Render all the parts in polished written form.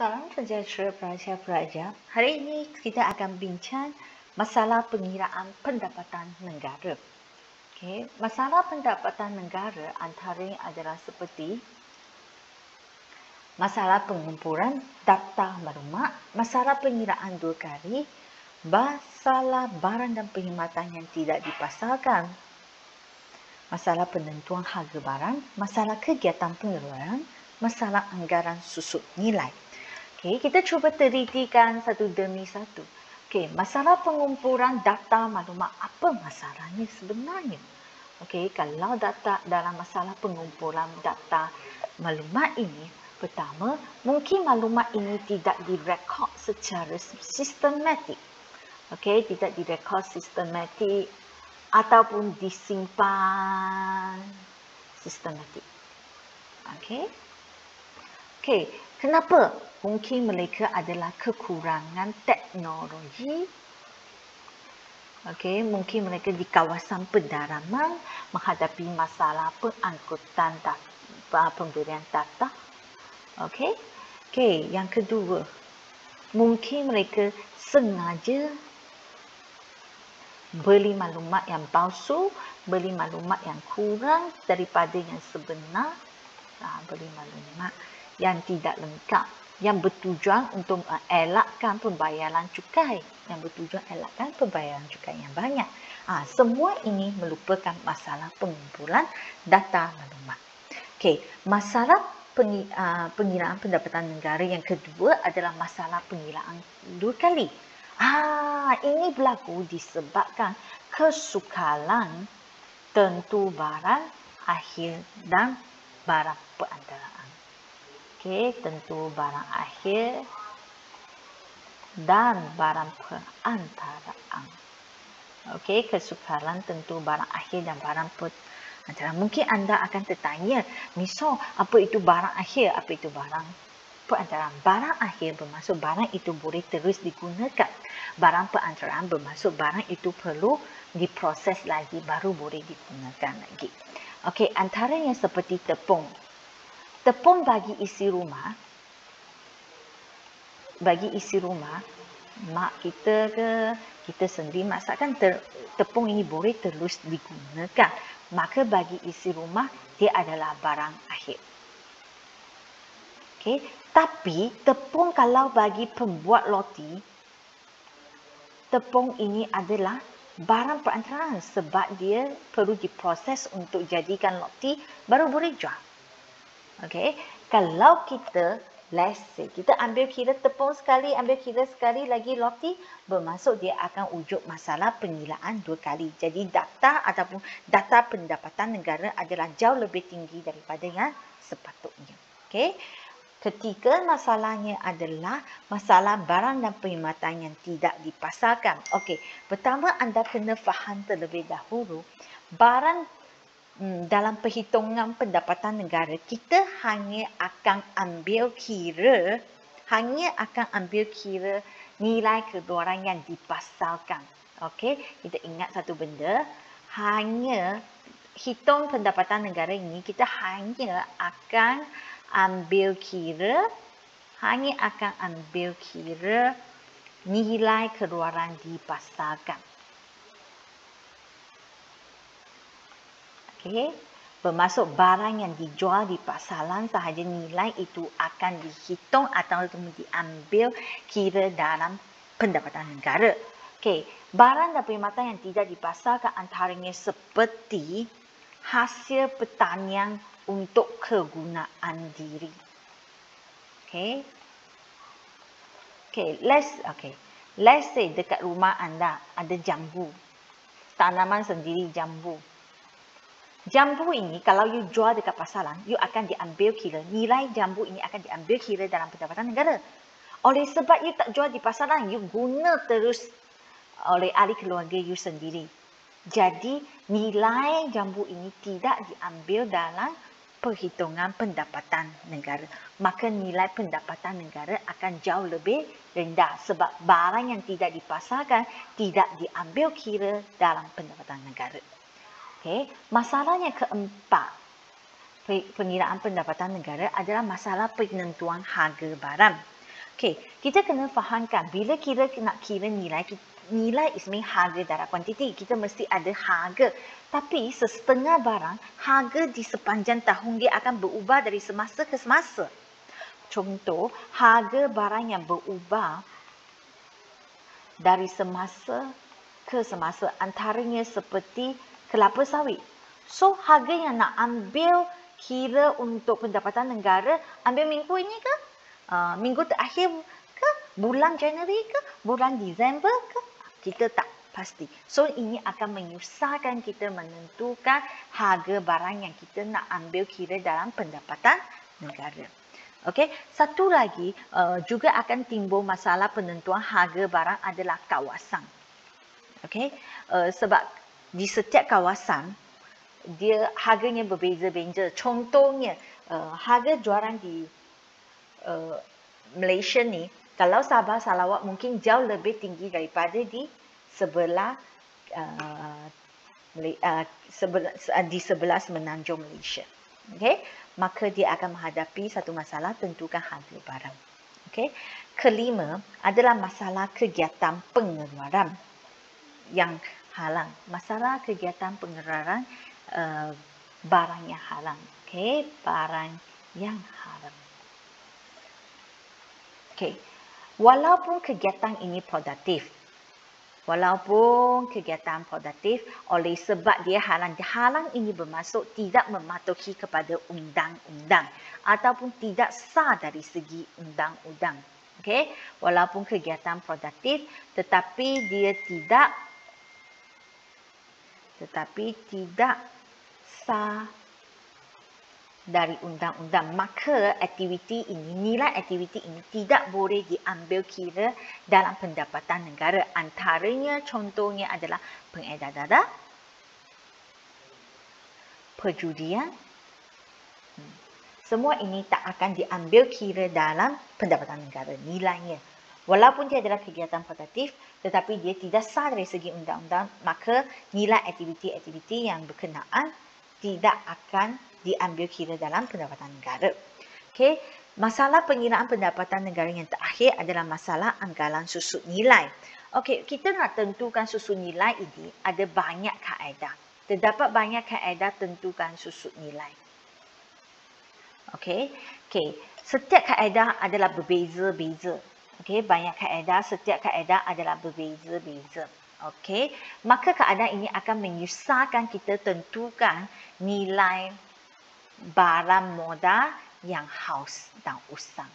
Salam sejahtera pelajar-pelajar. Hari ini kita akan bincang masalah pengiraan pendapatan negara. Okey, masalah pendapatan negara antaranya adalah seperti masalah pengumpulan data maklumat, masalah pengiraan dua kali, masalah barang dan perkhidmatan yang tidak dipasarkan, masalah penentuan harga barang, masalah kegiatan pengeluaran, masalah anggaran susut nilai. Okey, kita cuba telitikan satu demi satu. Okey, masalah pengumpulan data maklumat, apa masalahnya sebenarnya? Okey, kalau data dalam masalah pengumpulan data maklumat ini, pertama, mungkin maklumat ini tidak direkod secara sistematik. Okey, tidak direkod sistematik ataupun disimpan sistematik. Okey. Okey, kenapa? Mungkin mereka adalah kekurangan teknologi. Okey, mungkin mereka di kawasan pedalaman menghadapi masalah pengangkutan pemberian data. Okey. Okey, yang kedua, mungkin mereka sengaja beli maklumat yang palsu, beli maklumat yang kurang daripada yang sebenar, beli maklumat yang tidak lengkap, yang bertujuan untuk elakkan pembayaran cukai, yang banyak. Semua ini melupakan masalah pengumpulan data maklumat. Okey, masalah pengiraan pendapatan negara yang kedua adalah masalah pengiraan dua kali. Ini berlaku disebabkan kesukaran tentu barang akhir dan barang perantaraan. Okey, tentu barang akhir dan barang perantaraan. Okey, kesukaran tentu barang akhir dan barang perantaraan. Mungkin anda akan tertanya, misal apa itu barang akhir, apa itu barang perantaraan? Barang akhir bermaksud barang itu boleh terus digunakan. Barang perantaraan bermaksud barang itu perlu diproses lagi baru boleh digunakan lagi. Okey, antaranya seperti tepung. Tepung bagi isi rumah, mak kita ke kita sendiri masakan tepung ini boleh terus digunakan. Maka bagi isi rumah dia adalah barang akhir. Okey, tapi tepung kalau bagi pembuat roti, tepung ini adalah barang perantaraan sebab dia perlu diproses untuk jadikan roti baru boleh jual. Okey, kalau kita kita ambil kira tepung sekali, ambil kira sekali lagi roti, bermaksud dia akan wujud masalah pengiraan dua kali. Jadi data ataupun data pendapatan negara adalah jauh lebih tinggi daripada yang sepatutnya. Okey. Ketiga masalahnya adalah masalah barang dan perkhidmatan yang tidak dipasarkan. Okey, pertama anda kena faham terlebih dahulu barang dalam perhitungan pendapatan negara, kita hanya akan ambil kira nilai keluaran yang dipasarkan. Okey, kita ingat satu benda, hanya hitung pendapatan negara ini kita hanya akan ambil kira nilai keluaran dipasarkan. Okey, bermaksud barang yang dijual di pasaran sahaja nilai itu akan dihitung atau diambil kira dalam pendapatan negara. Okey, barang dan perkhidmatan yang tidak dipasarkan antaranya seperti hasil pertanian untuk kegunaan diri. Okey. Let's say dekat rumah anda ada jambu. Tanaman sendiri jambu. Jambu ini kalau you jual dekat pasaran, you akan diambil kira, nilai jambu ini akan diambil kira dalam pendapatan negara. Oleh sebab you tak jual di pasaran, you guna terus oleh ahli keluarga you sendiri. Jadi nilai jambu ini tidak diambil dalam perhitungan pendapatan negara. Maka nilai pendapatan negara akan jauh lebih rendah sebab barang yang tidak dipasarkan tidak diambil kira dalam pendapatan negara. Okey, masalahnya keempat pengiraan pendapatan negara adalah masalah penentuan harga barang. Okey, kita kena fahamkan bila nak kira nilai, nilai is mean harga darab kuantiti. Kita mesti ada harga. Tapi setengah barang, harga di sepanjang tahun dia akan berubah dari semasa ke semasa. Contoh, harga barang yang berubah dari semasa ke semasa, antaranya seperti kelapa sawit. So, harga yang nak ambil kira untuk pendapatan negara, ambil minggu ini ke? Minggu terakhir ke? Bulan Januari ke? Bulan Disember ke? Kita tak pasti. So, ini akan menyusahkan kita menentukan harga barang yang kita nak ambil kira dalam pendapatan negara. Okey, satu lagi juga akan timbul masalah penentuan harga barang adalah kawasan. Okey, sebab di setiap kawasan dia harganya berbeza-beza. Contohnya, harga jualan di Malaysia ni, kalau Sabah Sarawak mungkin jauh lebih tinggi daripada di sebelah di sebelah semenanjung Malaysia. Okey, maka dia akan menghadapi satu masalah tentukan harga barang. Okey, kelima adalah masalah kegiatan pengeluaran yang halang. Masalah kegiatan pengeluaran barang yang halang. Okey, barang yang halang. Okey, walaupun kegiatan ini produktif, oleh sebab dia halang ini bermaksud tidak mematuhi kepada undang-undang ataupun tidak sah dari segi undang-undang. Okey, walaupun kegiatan produktif tetapi dia tidak sah dari undang-undang, maka nilai aktiviti ini tidak boleh diambil kira dalam pendapatan negara. Antaranya contohnya adalah pengedar darah, perjudian. Semua ini tak akan diambil kira dalam pendapatan negara nilainya. Walaupun dia adalah kegiatan produktif tetapi dia tidak sah dari segi undang-undang, maka nilai aktiviti-aktiviti yang berkenaan tidak akan diambil kira dalam pendapatan negara. Okey, masalah pengiraan pendapatan negara yang terakhir adalah masalah anggaran susut nilai. Okey, kita nak tentukan susut nilai ini ada banyak kaedah. Terdapat banyak kaedah tentukan susut nilai. Okey, setiap kaedah adalah berbeza-beza. Okey, banyak kaedah, setiap kaedah adalah berbeza-beza. Okey, maka keadaan ini akan menyusahkan kita tentukan nilai barang modal yang haus dan usang.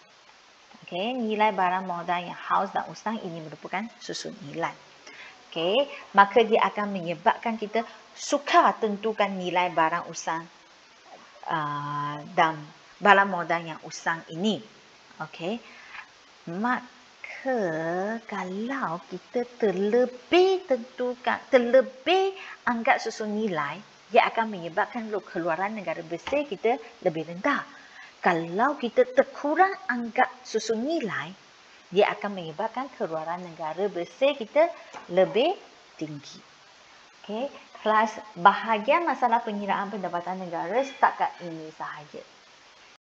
Okey, nilai barang modal yang haus dan usang ini merupakan susun nilai. Okey, maka dia akan menyebabkan kita sukar tentukan nilai barang usang dan barang modal yang usang ini. Okey, maka kalau kita terlebih anggap susun nilai, dia akan menyebabkan keluaran negara bersih kita lebih rendah. Kalau kita terkurang anggap susun nilai, dia akan menyebabkan keluaran negara bersih kita lebih tinggi. Okey, kelas bahagian masalah pengiraan pendapatan negara setakat ini sahaja.